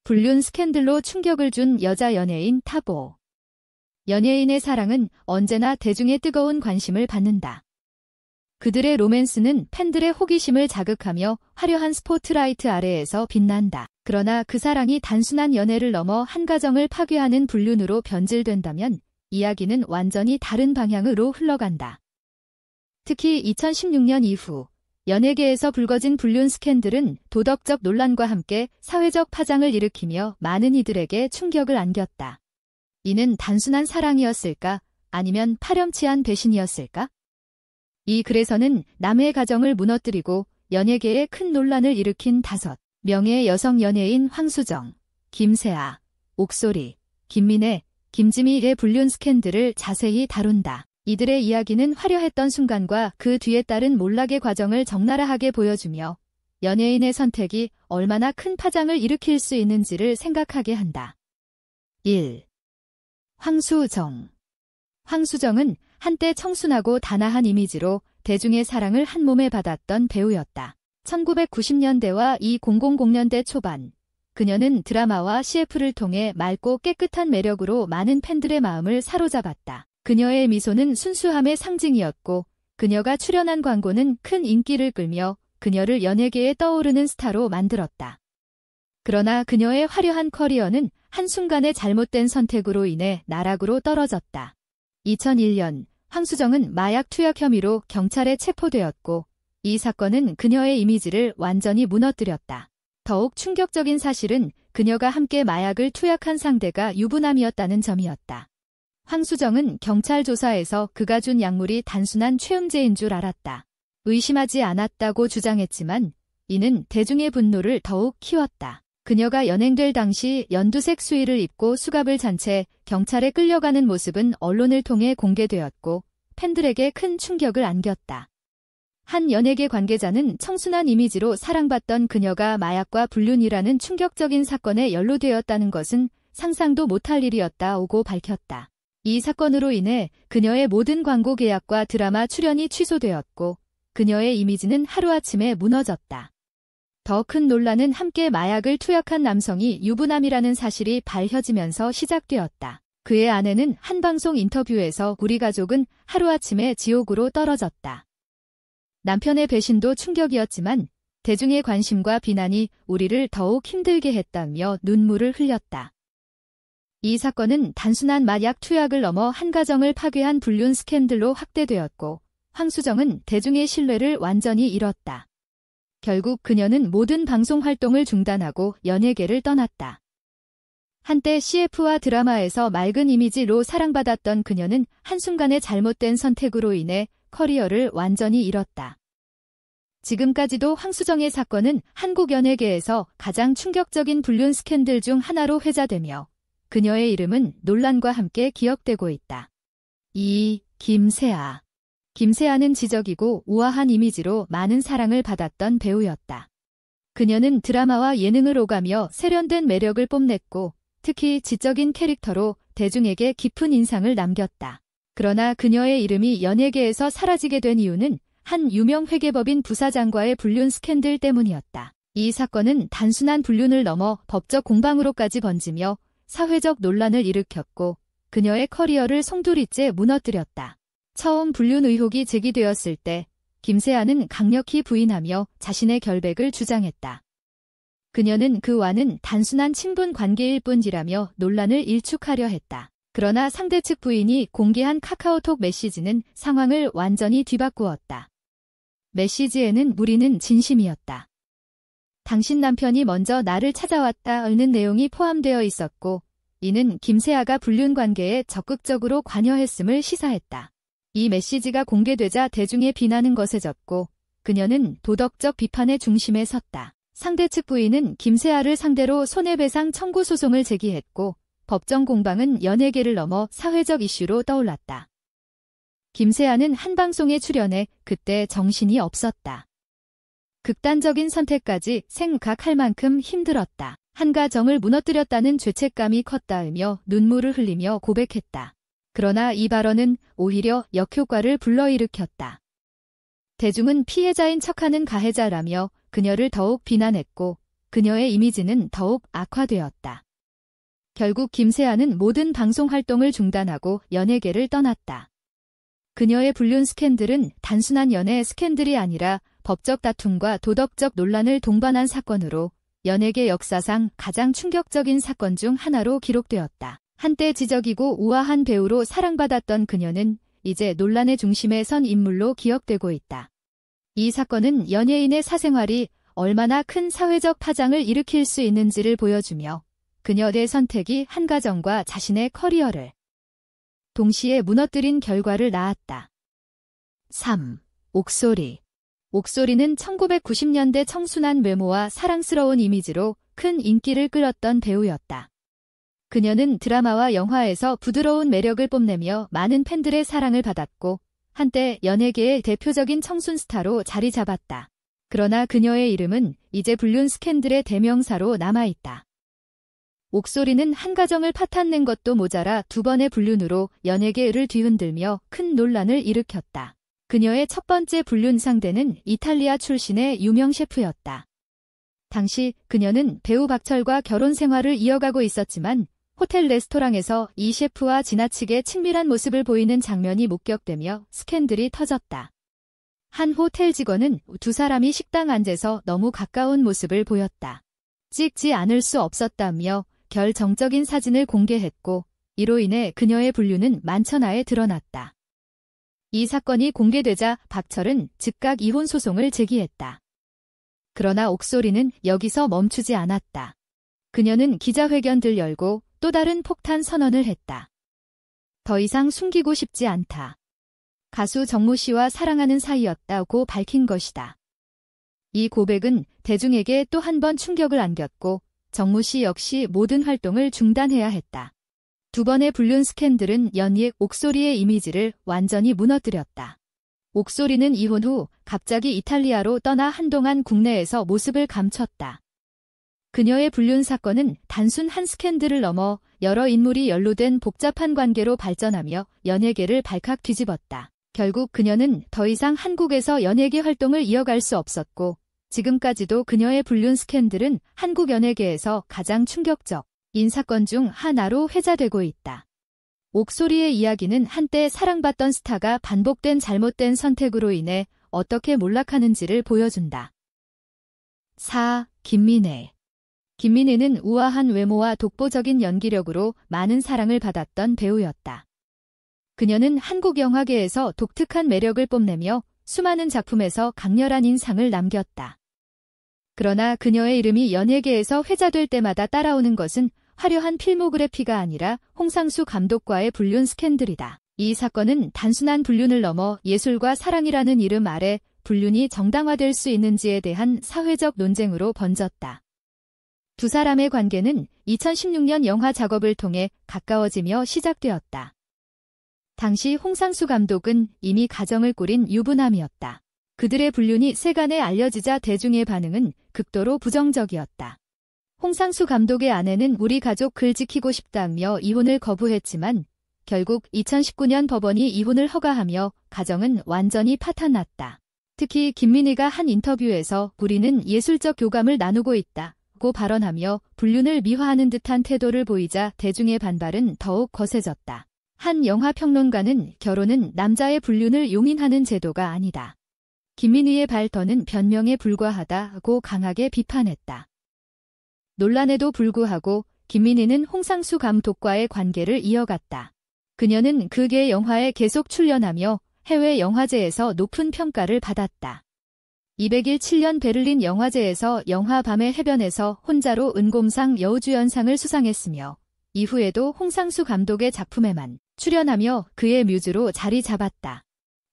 불륜 스캔들로 충격을 준 여자 연예인 탑5. 연예인의 사랑은 언제나 대중의 뜨거운 관심을 받는다. 그들의 로맨스는 팬들의 호기심을 자극하며 화려한 스포트라이트 아래에서 빛난다. 그러나 그 사랑이 단순한 연애를 넘어 한 가정을 파괴하는 불륜으로 변질된다면 이야기는 완전히 다른 방향으로 흘러간다. 특히 2016년 이후 연예계에서 불거진 불륜 스캔들은 도덕적 논란과 함께 사회적 파장을 일으키며 많은 이들에게 충격을 안겼다. 이는 단순한 사랑이었을까? 아니면 파렴치한 배신이었을까? 이 글에서는 남의 가정을 무너뜨리고 연예계에 큰 논란을 일으킨 5명의 여성 연예인 황수정, 김세아, 옥소리, 김민혜, 김지미의 불륜 스캔들을 자세히 다룬다. 이들의 이야기는 화려했던 순간과 그 뒤에 따른 몰락의 과정을 적나라하게 보여주며 연예인의 선택이 얼마나 큰 파장을 일으킬 수 있는지를 생각하게 한다. 1. 황수정. 황수정은 한때 청순하고 단아한 이미지로 대중의 사랑을 한몸에 받았던 배우였다. 1990년대와 2000년대 초반, 그녀는 드라마와 CF를 통해 맑고 깨끗한 매력으로 많은 팬들의 마음을 사로잡았다. 그녀의 미소는 순수함의 상징이었고 그녀가 출연한 광고는 큰 인기를 끌며 그녀를 연예계에 떠오르는 스타로 만들었다. 그러나 그녀의 화려한 커리어는 한순간의 잘못된 선택으로 인해 나락으로 떨어졌다. 2001년 황수정은 마약 투약 혐의로 경찰에 체포되었고 이 사건은 그녀의 이미지를 완전히 무너뜨렸다. 더욱 충격적인 사실은 그녀가 함께 마약을 투약한 상대가 유부남이었다는 점이었다. 황수정은 경찰 조사에서 그가 준 약물이 단순한 최음제인 줄 알았다. 의심하지 않았다고 주장했지만 이는 대중의 분노를 더욱 키웠다. 그녀가 연행될 당시 연두색 수의를 입고 수갑을 찬 채 경찰에 끌려가는 모습은 언론을 통해 공개되었고 팬들에게 큰 충격을 안겼다. 한 연예계 관계자는 청순한 이미지로 사랑받던 그녀가 마약과 불륜이라는 충격적인 사건에 연루되었다는 것은 상상도 못할 일이었다고 밝혔다. 이 사건으로 인해 그녀의 모든 광고 계약과 드라마 출연이 취소되었고 그녀의 이미지는 하루아침에 무너졌다. 더 큰 논란은 함께 마약을 투약한 남성이 유부남이라는 사실이 밝혀지면서 시작되었다. 그의 아내는 한 방송 인터뷰에서 우리 가족은 하루아침에 지옥으로 떨어졌다. 남편의 배신도 충격이었지만 대중의 관심과 비난이 우리를 더욱 힘들게 했다며 눈물을 흘렸다. 이 사건은 단순한 마약 투약을 넘어 한 가정을 파괴한 불륜 스캔들로 확대되었고 황수정은 대중의 신뢰를 완전히 잃었다. 결국 그녀는 모든 방송 활동을 중단하고 연예계를 떠났다. 한때 CF와 드라마에서 맑은 이미지로 사랑받았던 그녀는 한순간의 잘못된 선택으로 인해 커리어를 완전히 잃었다. 지금까지도 황수정의 사건은 한국 연예계에서 가장 충격적인 불륜 스캔들 중 하나로 회자되며 그녀의 이름은 논란과 함께 기억되고 있다. 2. 김세아. 김세아는 지적이고 우아한 이미지로 많은 사랑을 받았던 배우였다. 그녀는 드라마와 예능을 오가며 세련된 매력을 뽐냈고 특히 지적인 캐릭터로 대중에게 깊은 인상을 남겼다. 그러나 그녀의 이름이 연예계에서 사라지게 된 이유는 한 유명 회계법인 부사장과의 불륜 스캔들 때문이었다. 이 사건은 단순한 불륜을 넘어 법적 공방으로까지 번지며 사회적 논란을 일으켰고 그녀의 커리어를 송두리째 무너뜨렸다. 처음 불륜 의혹이 제기되었을 때 김세아는 강력히 부인하며 자신의 결백을 주장했다. 그녀는 그와는 단순한 친분 관계일 뿐이라며 논란을 일축하려 했다. 그러나 상대 측 부인이 공개한 카카오톡 메시지는 상황을 완전히 뒤바꾸었다. 메시지에는 우리는 진심이었다. 당신 남편이 먼저 나를 찾아왔다는 내용이 포함되어 있었고 이는 김세아가 불륜 관계에 적극적으로 관여했음을 시사했다. 이 메시지가 공개되자 대중의 비난은 거세졌고 그녀는 도덕적 비판의 중심에 섰다. 상대 측 부인은 김세아를 상대로 손해배상 청구 소송을 제기했고 법정 공방은 연예계를 넘어 사회적 이슈로 떠올랐다. 김세아는 한 방송에 출연해 그때 정신이 없었다. 극단적인 선택까지 생각할 만큼 힘들었다. 한 가정을 무너뜨렸다는 죄책감이 컸다며 눈물을 흘리며 고백했다. 그러나 이 발언은 오히려 역효과를 불러일으켰다. 대중은 피해자인 척하는 가해자라며 그녀를 더욱 비난했고 그녀의 이미지는 더욱 악화되었다. 결국 김세아는 모든 방송 활동을 중단하고 연예계를 떠났다. 그녀의 불륜 스캔들은 단순한 연애 스캔들이 아니라 법적 다툼과 도덕적 논란을 동반한 사건으로 연예계 역사상 가장 충격적인 사건 중 하나로 기록되었다. 한때 지적이고 우아한 배우로 사랑받았던 그녀는 이제 논란의 중심에 선 인물로 기억되고 있다. 이 사건은 연예인의 사생활이 얼마나 큰 사회적 파장을 일으킬 수 있는지를 보여주며 그녀의 선택이 한 가정과 자신의 커리어를 동시에 무너뜨린 결과를 낳았다. 3. 옥소리. 옥소리는 1990년대 청순한 외모와 사랑스러운 이미지로 큰 인기를 끌었던 배우였다. 그녀는 드라마와 영화에서 부드러운 매력을 뽐내며 많은 팬들의 사랑을 받았고 한때 연예계의 대표적인 청순 스타로 자리 잡았다. 그러나 그녀의 이름은 이제 불륜 스캔들의 대명사로 남아있다. 옥소리는 한 가정을 파탄낸 것도 모자라 두 번의 불륜으로 연예계를 뒤흔들며 큰 논란을 일으켰다. 그녀의 첫 번째 불륜 상대는 이탈리아 출신의 유명 셰프였다. 당시 그녀는 배우 박철과 결혼 생활을 이어가고 있었지만 호텔 레스토랑에서 이 셰프와 지나치게 친밀한 모습을 보이는 장면이 목격되며 스캔들이 터졌다. 한 호텔 직원은 두 사람이 식당 안에서 너무 가까운 모습을 보였다. 찍지 않을 수 없었다며 결정적인 사진을 공개했고 이로 인해 그녀의 불륜은 만천하에 드러났다. 이 사건이 공개되자 박철은 즉각 이혼 소송을 제기했다. 그러나 옥소리는 여기서 멈추지 않았다. 그녀는 기자회견을 열고 또 다른 폭탄 선언을 했다. 더 이상 숨기고 싶지 않다. 가수 정모 씨와 사랑하는 사이였다고 밝힌 것이다. 이 고백은 대중에게 또 한 번 충격을 안겼고 정모 씨 역시 모든 활동을 중단해야 했다. 두 번의 불륜 스캔들은 연예 옥소리의 이미지를 완전히 무너뜨렸다. 옥소리는 이혼 후 갑자기 이탈리아로 떠나 한동안 국내에서 모습을 감췄다. 그녀의 불륜 사건은 단순 한 스캔들을 넘어 여러 인물이 연루된 복잡한 관계로 발전하며 연예계를 발칵 뒤집었다. 결국 그녀는 더 이상 한국에서 연예계 활동을 이어갈 수 없었고 지금까지도 그녀의 불륜 스캔들은 한국 연예계에서 가장 충격적 인 사건 중 하나로 회자되고 있다. 옥소리의 이야기는 한때 사랑받던 스타가 반복된 잘못된 선택으로 인해 어떻게 몰락하는지를 보여준다. 4. 김민혜. 김민혜는 우아한 외모와 독보적인 연기력으로 많은 사랑을 받았던 배우였다. 그녀는 한국 영화계에서 독특한 매력을 뽐내며 수많은 작품에서 강렬한 인상을 남겼다. 그러나 그녀의 이름이 연예계에서 회자될 때마다 따라오는 것은 화려한 필모그래피가 아니라 홍상수 감독과의 불륜 스캔들이다. 이 사건은 단순한 불륜을 넘어 예술과 사랑이라는 이름 아래 불륜이 정당화될 수 있는지에 대한 사회적 논쟁으로 번졌다. 두 사람의 관계는 2016년 영화 작업을 통해 가까워지며 시작되었다. 당시 홍상수 감독은 이미 가정을 꾸린 유부남이었다. 그들의 불륜이 세간에 알려지자 대중의 반응은 극도로 부정적이었다. 홍상수 감독의 아내는 우리 가족 글 지키고 싶다며 이혼을 거부했지만 결국 2019년 법원이 이혼을 허가하며 가정은 완전히 파탄났다. 특히 김민희가 한 인터뷰에서 우리는 예술적 교감을 나누고 있다고 발언하며 불륜을 미화하는 듯한 태도를 보이자 대중의 반발은 더욱 거세졌다. 한 영화평론가는 결혼은 남자의 불륜을 용인하는 제도가 아니다. 김민희의 발언은 변명에 불과하다고 강하게 비판했다. 논란에도 불구하고 김민희는 홍상수 감독과의 관계를 이어갔다. 그녀는 그의 영화에 계속 출연하며 해외 영화제에서 높은 평가를 받았다. 201 베를린 영화제에서 영화 밤의 해변에서 혼자로 은곰상 여우주연상을 수상했으며 이후에도 홍상수 감독의 작품에만 출연하며 그의 뮤즈로 자리 잡았다.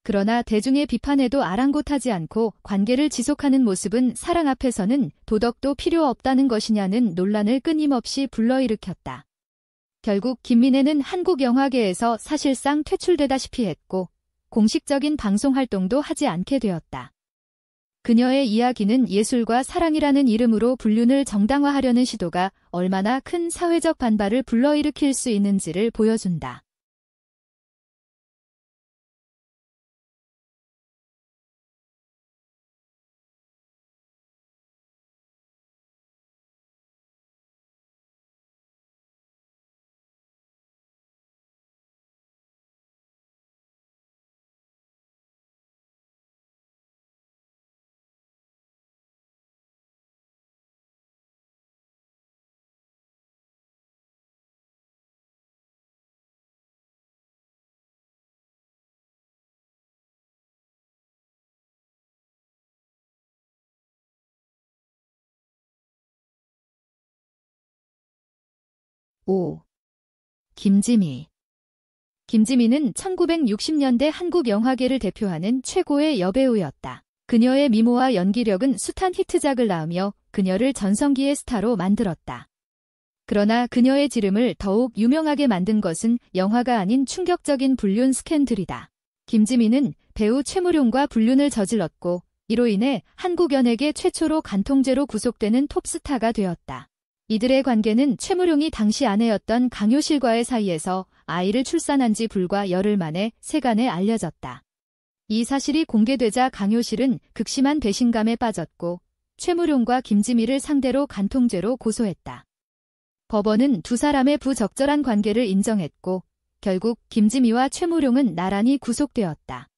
그러나 대중의 비판에도 아랑곳하지 않고 관계를 지속하는 모습은 사랑 앞에서는 도덕도 필요 없다는 것이냐는 논란을 끊임없이 불러일으켰다. 결국 김민혜는 한국 영화계에서 사실상 퇴출되다시피 했고 공식적인 방송 활동도 하지 않게 되었다. 그녀의 이야기는 예술과 사랑이라는 이름으로 불륜을 정당화하려는 시도가 얼마나 큰 사회적 반발을 불러일으킬 수 있는지를 보여준다. 5. 김지미. 김지미는 1960년대 한국 영화계를 대표하는 최고의 여배우였다. 그녀의 미모와 연기력은 숱한 히트작을 낳으며 그녀를 전성기의 스타로 만들었다. 그러나 그녀의 지름을 더욱 유명하게 만든 것은 영화가 아닌 충격적인 불륜 스캔들이다. 김지미는 배우 최무룡과 불륜을 저질렀고 이로 인해 한국 연예계 최초로 간통죄로 구속되는 톱스타가 되었다. 이들의 관계는 최무룡이 당시 아내였던 강효실과의 사이에서 아이를 출산한 지 불과 열흘 만에 세간에 알려졌다. 이 사실이 공개되자 강효실은 극심한 배신감에 빠졌고 최무룡과 김지미를 상대로 간통죄로 고소했다. 법원은 두 사람의 부적절한 관계를 인정했고 결국 김지미와 최무룡은 나란히 구속되었다.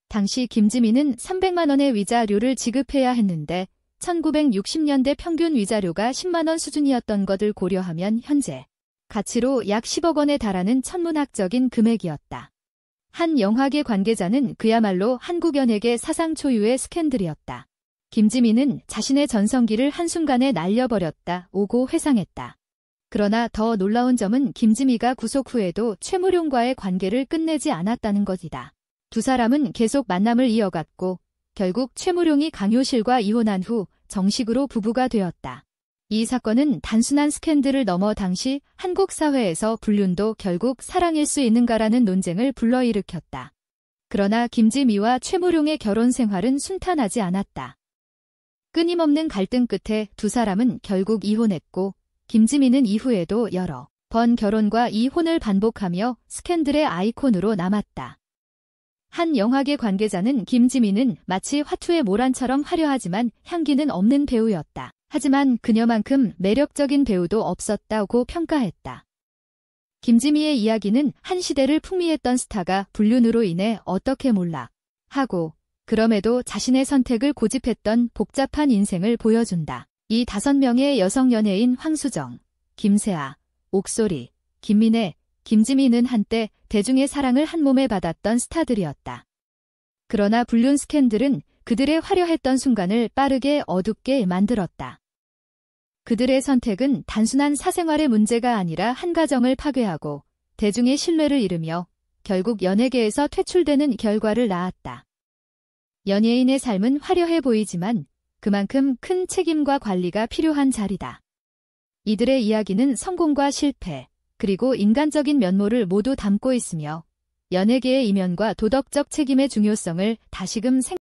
당시 김지미는 300만 원의 위자료를 지급해야 했는데 1960년대 평균 위자료가 10만 원 수준이었던 것을 고려하면 현재 가치로 약 10억 원에 달하는 천문학적인 금액이었다. 한 영화계 관계자는 그야말로 한국 연예계 사상 초유의 스캔들이었다. 김지미는 자신의 전성기를 한순간에 날려버렸다고 회상했다. 그러나 더 놀라운 점은 김지미가 구속 후에도 최무룡과의 관계를 끝내지 않았다는 것이다. 두 사람은 계속 만남을 이어갔고 결국 최무룡이 강효실과 이혼한 후 정식으로 부부가 되었다. 이 사건은 단순한 스캔들을 넘어 당시 한국 사회에서 불륜도 결국 사랑일 수 있는가라는 논쟁을 불러일으켰다. 그러나 김지미와 최무룡의 결혼 생활은 순탄하지 않았다. 끊임없는 갈등 끝에 두 사람은 결국 이혼했고 김지미는 이후에도 여러 번 결혼과 이혼을 반복하며 스캔들의 아이콘으로 남았다. 한 영화계 관계자는 김지미는 마치 화투의 모란처럼 화려하지만 향기는 없는 배우였다. 하지만 그녀만큼 매력적인 배우도 없었다고 평가했다. 김지미의 이야기는 한 시대를 풍미했던 스타가 불륜으로 인해 어떻게 몰락하고 그럼에도 자신의 선택을 고집했던 복잡한 인생을 보여준다. 이 5명의 여성 연예인 황수정, 김세아, 옥소리, 김민혜, 김지미는 한때 대중의 사랑을 한몸에 받았던 스타들이었다. 그러나 불륜 스캔들은 그들의 화려했던 순간을 빠르게 어둡게 만들었다. 그들의 선택은 단순한 사생활의 문제가 아니라 한 가정을 파괴하고 대중의 신뢰를 잃으며 결국 연예계에서 퇴출되는 결과를 낳았다. 연예인의 삶은 화려해 보이지만 그만큼 큰 책임과 관리가 필요한 자리다. 이들의 이야기는 성공과 실패, 그리고 인간적인 면모를 모두 담고 있으며 연예계의 이면과 도덕적 책임의 중요성을 다시금